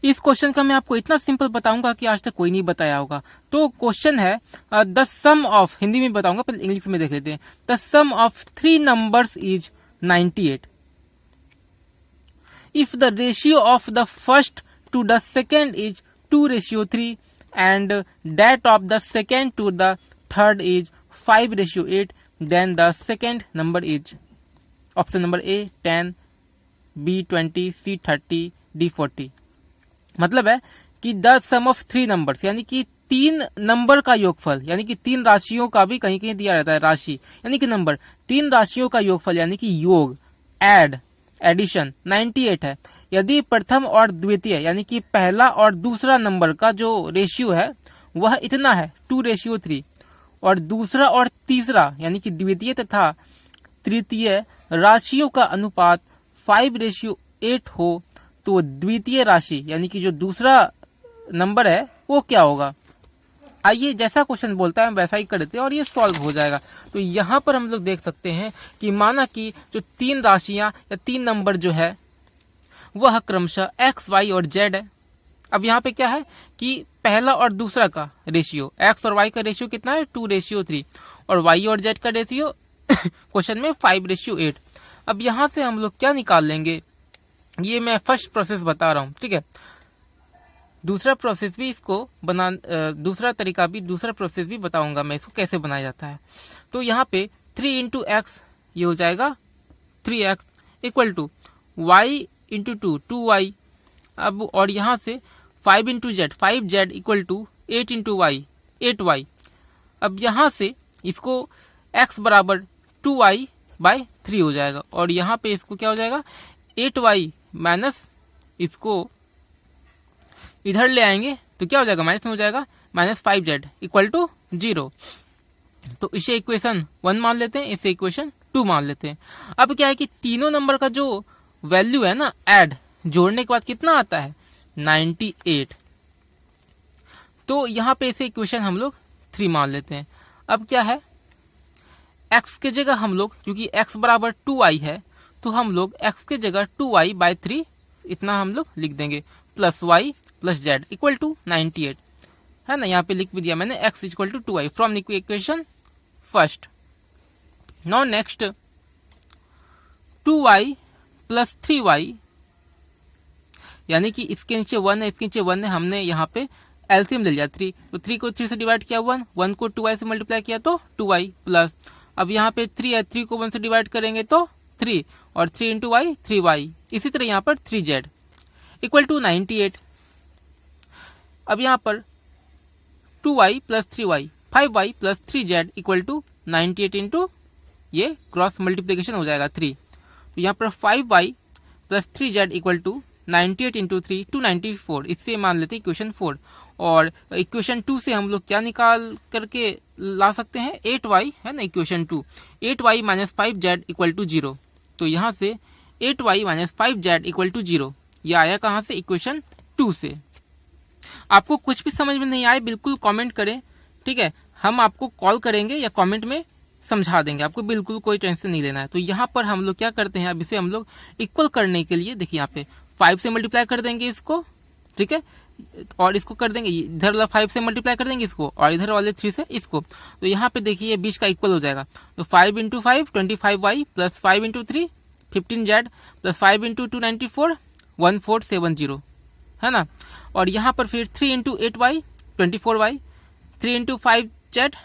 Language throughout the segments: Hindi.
इस क्वेश्चन का मैं आपको इतना सिंपल बताऊंगा कि आज तक कोई नहीं बताया होगा। तो क्वेश्चन है द सम ऑफ, हिंदी में बताऊंगा, पहले इंग्लिश में देख लेते हैं। The sum of 3 numbers is 98 if the ratio of the first to the second is 2:3 and that of the second to the third is 5:8, then the second number is option number A 10, B 20, C 30, D 40। मतलब है कि द सम ऑफ 3 नंबर्स यानी कि 3 नंबर का योगफल, यानी कि 3 राशियों का भी कहीं कहीं दिया रहता है राशि, यानी कि नंबर, 3 राशियों का योगफल यानी कि योग, एडिशन 98 है। यदि प्रथम और द्वितीय यानी कि पहला और दूसरा नंबर का जो रेशियो है वह इतना है 2:3 और दूसरा और तीसरा यानी कि द्वितीय तथा तृतीय राशियों का अनुपात 5:8 हो, तो द्वितीय राशि यानी कि जो दूसरा नंबर है वो क्या होगा। आइए जैसा क्वेश्चन बोलता है हम वैसा ही कर देते हैं और ये सॉल्व हो जाएगा। तो यहाँ पर हम लोग देख सकते हैं कि माना कि जो 3 राशियां या 3 नंबर जो है वह क्रमशः एक्स, वाई और जेड है। अब यहाँ पे क्या है कि पहला और दूसरा का रेशियो, एक्स और वाई का रेशियो कितना है 2:3 और वाई और जेड का रेशियो क्वेश्चन में 5:8। अब यहाँ से हम लोग क्या निकाल लेंगे, ये मैं फर्स्ट प्रोसेस बता रहा हूँ, ठीक है। दूसरा प्रोसेस भी इसको दूसरा प्रोसेस भी बताऊंगा मैं इसको कैसे बनाया जाता है। तो यहाँ पे 3 इंटू एक्स ये हो जाएगा 3x equal to Y into 2y। अब और यहाँ से 5 into z 5z equal to 8 into y 8y। अब यहाँ से इसको x बराबर 2y/3 हो जाएगा और यहाँ पे इसको क्या हो जाएगा 8y माइनस, इसको इधर ले आएंगे तो क्या हो जाएगा माइनस में हो जाएगा -5z इक्वल टू 0। तो इसे इक्वेशन 1 मान लेते हैं, इसे इक्वेशन 2 मान लेते हैं। अब क्या है कि तीनों नंबर का जो वैल्यू है ना, ऐड जोड़ने के बाद कितना आता है 98। तो यहाँ पे इसे इक्वेशन हम लोग 3 मान लेते हैं। अब क्या है x के जगह हम लोग, क्योंकि x बराबर 2y है तो हम लोग x के जगह 2y/3 इतना हम लोग लिख देंगे plus y plus z equal to 98 है ना। यहाँ पे लिख भी दिया मैंने x equal to 2y from equation first. Now next 2y plus 3y यानी कि इसके नीचे 1 है, इसके नीचे 1 है, हमने यहाँ पे एलसीएम ले लिया 3, तो 3 को 3 से डिवाइड किया 1 को 2y से मल्टीप्लाई किया तो 2y प्लस, अब यहाँ पे 3 है, 3 को 1 से डिवाइड करेंगे तो 3 और 3 इंटू वाई 3y। इसी तरह यहाँ पर 3z इक्वल टू 98। अब यहाँ पर 2y plus 3y 5y plus 3z equal to 98 into ये क्रॉस मल्टीप्लीकेशन हो जाएगा 3, तो यहाँ पर 5y plus 3z equal to 98 into 3 294। इससे मान लेते हैं इक्वेशन 4 और इक्वेशन 2 से हम लोग क्या निकाल करके ला सकते हैं 8y है ना। Equation 2 8y minus 5z equal to 0, तो यहाँ से 8y minus 5z equal to 0 यह आया कहाँ से इक्वेशन 2 से। आपको कुछ भी समझ में नहीं आए बिल्कुल कमेंट करें, ठीक है, हम आपको कॉल करेंगे या कमेंट में समझा देंगे, आपको बिल्कुल कोई टेंशन नहीं लेना है। तो यहाँ पर हम लोग क्या करते हैं, अब इसे हम लोग इक्वल करने के लिए देखिए यहाँ पे 5 से मल्टीप्लाई कर देंगे इसको, ठीक है, और इसको कर देंगे इधर वाला 5 से मल्टीप्लाई कर देंगे इसको और इधर वाले 3 से इसको, तो यहाँ पे देखिए बीच का इक्वल हो जाएगा। तो 5 into 5 25y plus 5 into 3 15z plus 5 into 2 94 1470 है ना। और यहाँ पर फिर 3 into 8y 24y 3 into 5z,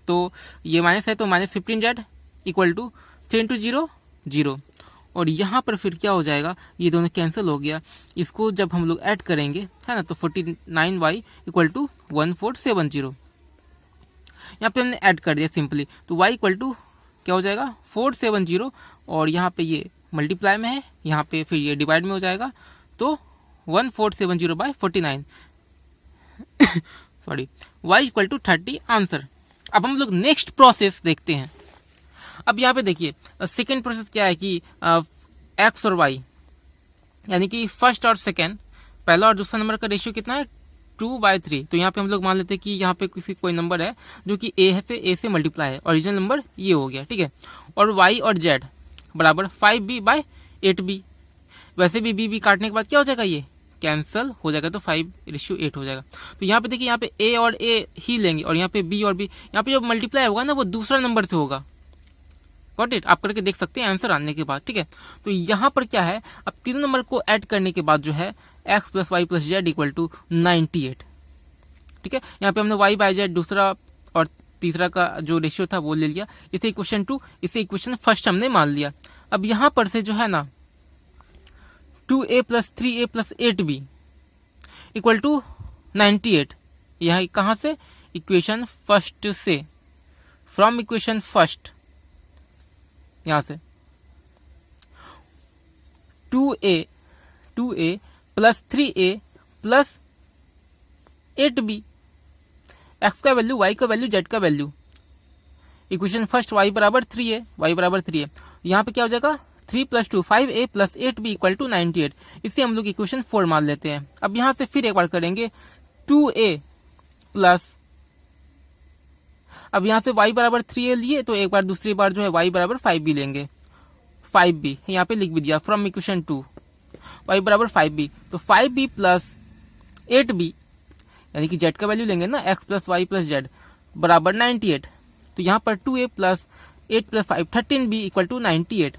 तो ये माइनस है तो minus 15z equal to 3 into 0 0। और यहाँ पर फिर क्या हो जाएगा, ये दोनों कैंसिल हो गया, इसको जब हम लोग ऐड करेंगे है ना तो 49y इक्वल टू 1470। यहाँ पे हमने ऐड कर दिया सिंपली, तो y इक्वल टू क्या हो जाएगा 470 और यहाँ पे ये मल्टीप्लाई में है, यहाँ पे फिर ये डिवाइड में हो जाएगा तो 1470/49 sorry y equal to 30 answer. अब हम लोग नेक्स्ट प्रोसेस देखते हैं। अब यहाँ पे देखिए सेकेंड प्रोसेस क्या है कि x और y यानी कि फर्स्ट और सेकेंड, पहला और दूसरा नंबर का रेशियो कितना है 2/3। तो यहाँ पे हम लोग मान लेते हैं कि यहाँ पे कोई नंबर है जो कि a से मल्टीप्लाई है, ओरिजिनल नंबर ये हो गया, ठीक है। और y और z बराबर 5b/8b, वैसे भी b काटने के बाद क्या हो जाएगा ये कैंसल हो जाएगा, तो 5:8 हो जाएगा। तो यहाँ पे देखिए, यहाँ पे ए और ए ही लेंगे और यहाँ पे बी और बी, यहाँ पे जो मल्टीप्लाई होगा ना वो दूसरा नंबर से होगा। Got it? आप करके देख सकते हैं आंसर आने के बाद, ठीक है। तो यहाँ पर क्या है, अब तीनों नंबर को ऐड करने के बाद जो है x + y + z = 98, ठीक है। यहाँ पे हमने y बाय z दूसरा और तीसरा का जो रेशियो था वो ले लिया, इसे इक्वेशन 2, इसे इक्वेशन फर्स्ट हमने मान लिया। अब यहाँ पर से जो है ना 2a + 3a + 8b = 98, यह कहां से, इक्वेशन फर्स्ट से, फ्रॉम इक्वेशन फर्स्ट, यहां से 2a + 3a + 8b, x का वैल्यू, y का वैल्यू, z का value, equation first y = 3a, यहाँ पे क्या हो जाएगा 3 + 2 5a + 8b = 98, इसे हम लोग इक्वेशन 4 मान लेते हैं। अब यहाँ से फिर एक बार करेंगे 2a प्लस, अब यहाँ से y = 3a लिए, तो एक बार दूसरी बार जो है y = 5b लेंगे, 5b यहाँ पे लिख भी दिया, फ्रॉम इक्वेशन 2 y = 5b, तो 5b + 8b यानी कि z का वैल्यू लेंगे ना, x + y + z = 98, तो यहाँ पर 2a + 8 + 5 13b = 98,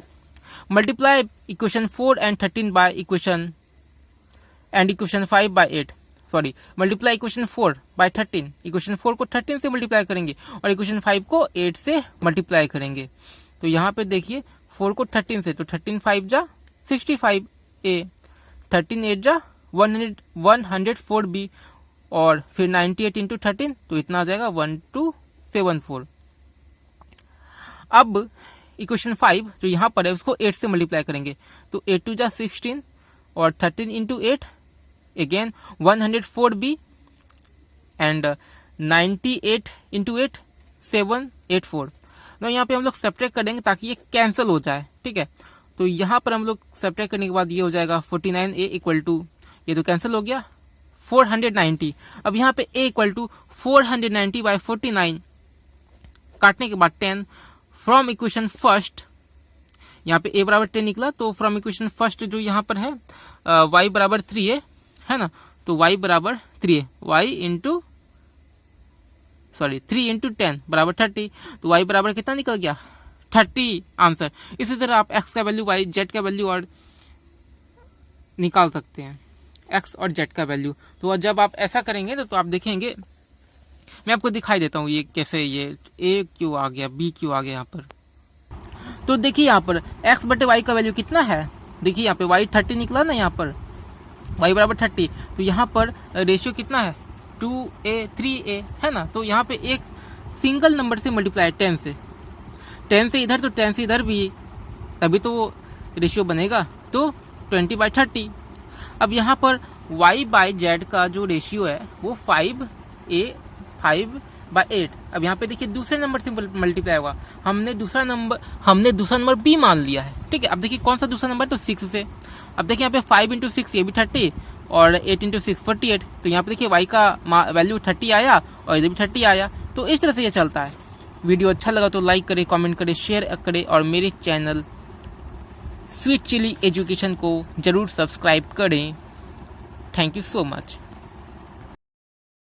multiply equation 4 and 13 by equation and equation 5 by 8, sorry multiply equation 4 by 13, equation 4 को 13 से मल्टीप्लाई करेंगे और इक्वेशन 5 को 8 से मल्टीप्लाई करेंगे। तो यहाँ पे देखिए 4 को 13 से, तो 13 5 जा 65a, 13 8 जा 104b और फिर 98 इंटू 13, तो इतना आ जाएगा 1274। अब इक्वेशन 5 जो यहाँ पर है उसको 8 से मल्टीप्लाई करेंगे, तो 8 2 जा 16 और 13 into 8 again 104b and 98 into 8 784। तो यहाँ पे हम लोग सब्ट्रैक्ट करेंगे ताकि ये कैंसिल हो जाए, ठीक है। तो यहाँ पर हम लोग सब्ट्रैक्ट करने के बाद ये हो जाएगा 49a = ये तो कैंसिल हो गया 490। अब यहाँ पे a = 490 बाय 49, काटने के बाद 10, फ्रॉम इक्वेशन फर्स्ट, यहाँ पे a = 10 निकला, तो फ्रॉम इक्वेशन फर्स्ट जो यहाँ पर है y = 3a है ना, तो y = 3a, y इंटू 3 × 10 = 30, तो y बराबर कितना निकल गया 30 आंसर। इसी तरह आप x का वैल्यू, y z का वैल्यू और निकाल सकते हैं, x और z का वैल्यू। तो जब आप ऐसा करेंगे तो आप देखेंगे, मैं आपको दिखाई देता हूँ ये कैसे, ये a क्यों आ गया, b क्यों आ गया यहाँ पर। तो देखिए यहाँ पर x बटे y का वैल्यू कितना है, देखिए यहाँ पे y 30 निकला ना, यहाँ पर y = 30, तो यहाँ पर रेशियो कितना है 2a 3a है ना, तो यहाँ पे एक सिंगल नंबर से मल्टीप्लाई 10 से, 10 से इधर तो 10 से इधर भी, तभी तो वो रेशियो बनेगा, तो 20/30। अब यहाँ पर y बाय z का जो रेशियो है वो 5/8। अब यहाँ पे देखिए दूसरे नंबर से मल्टीप्लाई होगा, हमने दूसरा नंबर b मान लिया है, ठीक है। अब देखिए कौन सा दूसरा नंबर, तो 6 से। अब देखिए यहाँ पे 5 × 6 ये भी 30 और 8 × 6 48, तो यहाँ पे देखिए y का वैल्यू 30 आया और इधर भी 30 आया। तो इस तरह से ये चलता है। वीडियो अच्छा लगा तो लाइक करें, कमेंट करें, शेयर करें और मेरे चैनल स्वीट चिली एजुकेशन को जरूर सब्सक्राइब करें। Thank you so much.